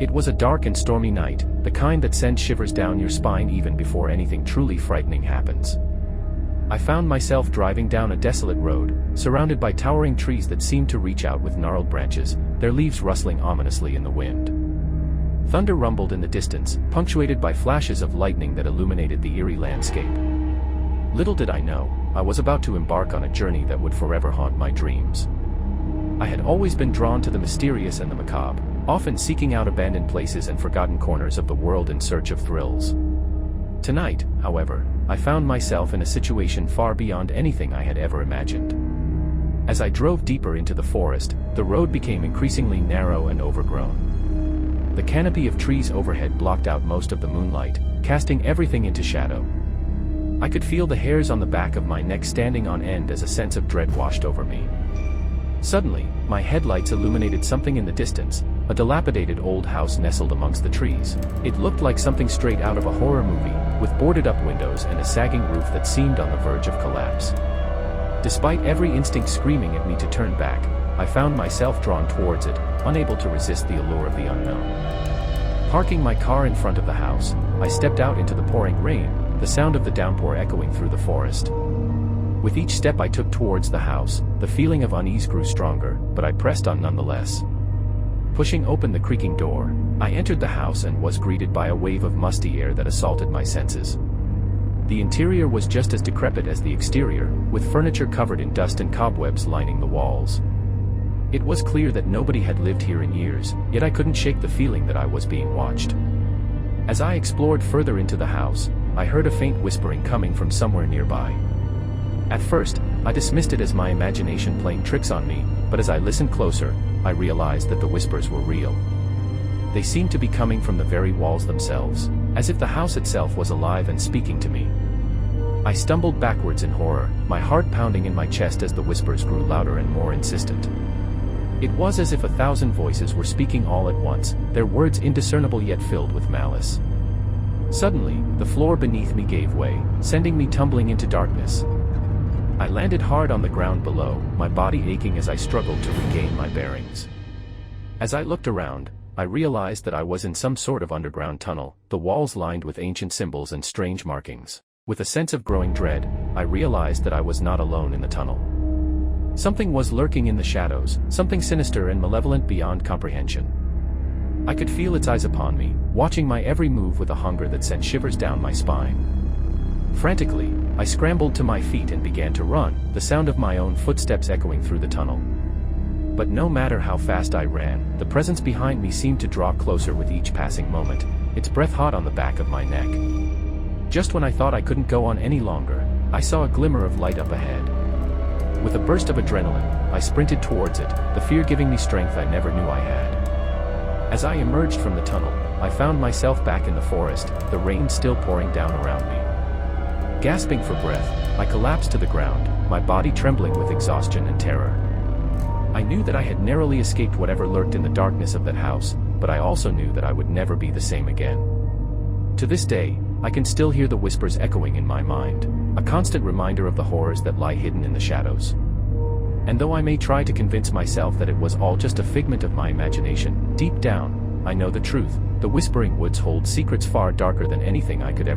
It was a dark and stormy night, the kind that sends shivers down your spine even before anything truly frightening happens. I found myself driving down a desolate road, surrounded by towering trees that seemed to reach out with gnarled branches, their leaves rustling ominously in the wind. Thunder rumbled in the distance, punctuated by flashes of lightning that illuminated the eerie landscape. Little did I know, I was about to embark on a journey that would forever haunt my dreams. I had always been drawn to the mysterious and the macabre, often seeking out abandoned places and forgotten corners of the world in search of thrills. Tonight, however, I found myself in a situation far beyond anything I had ever imagined. As I drove deeper into the forest, the road became increasingly narrow and overgrown. The canopy of trees overhead blocked out most of the moonlight, casting everything into shadow. I could feel the hairs on the back of my neck standing on end as a sense of dread washed over me. Suddenly, my headlights illuminated something in the distance, a dilapidated old house nestled amongst the trees. It looked like something straight out of a horror movie, with boarded-up windows and a sagging roof that seemed on the verge of collapse. Despite every instinct screaming at me to turn back, I found myself drawn towards it, unable to resist the allure of the unknown. Parking my car in front of the house, I stepped out into the pouring rain, the sound of the downpour echoing through the forest. With each step I took towards the house, the feeling of unease grew stronger, but I pressed on nonetheless. Pushing open the creaking door, I entered the house and was greeted by a wave of musty air that assaulted my senses. The interior was just as decrepit as the exterior, with furniture covered in dust and cobwebs lining the walls. It was clear that nobody had lived here in years, yet I couldn't shake the feeling that I was being watched. As I explored further into the house, I heard a faint whispering coming from somewhere nearby. At first, I dismissed it as my imagination playing tricks on me, but as I listened closer, I realized that the whispers were real. They seemed to be coming from the very walls themselves, as if the house itself was alive and speaking to me. I stumbled backwards in horror, my heart pounding in my chest as the whispers grew louder and more insistent. It was as if 1,000 voices were speaking all at once, their words indiscernible yet filled with malice. Suddenly, the floor beneath me gave way, sending me tumbling into darkness. I landed hard on the ground below, my body aching as I struggled to regain my bearings. As I looked around, I realized that I was in some sort of underground tunnel, the walls lined with ancient symbols and strange markings. With a sense of growing dread, I realized that I was not alone in the tunnel. Something was lurking in the shadows, something sinister and malevolent beyond comprehension. I could feel its eyes upon me, watching my every move with a hunger that sent shivers down my spine. Frantically, I scrambled to my feet and began to run, the sound of my own footsteps echoing through the tunnel. But no matter how fast I ran, the presence behind me seemed to draw closer with each passing moment, its breath hot on the back of my neck. Just when I thought I couldn't go on any longer, I saw a glimmer of light up ahead. With a burst of adrenaline, I sprinted towards it, the fear giving me strength I never knew I had. As I emerged from the tunnel, I found myself back in the forest, the rain still pouring down around me. Gasping for breath, I collapsed to the ground, my body trembling with exhaustion and terror. I knew that I had narrowly escaped whatever lurked in the darkness of that house, but I also knew that I would never be the same again. To this day, I can still hear the whispers echoing in my mind, a constant reminder of the horrors that lie hidden in the shadows. And though I may try to convince myself that it was all just a figment of my imagination, deep down, I know the truth. The whispering woods hold secrets far darker than anything I could ever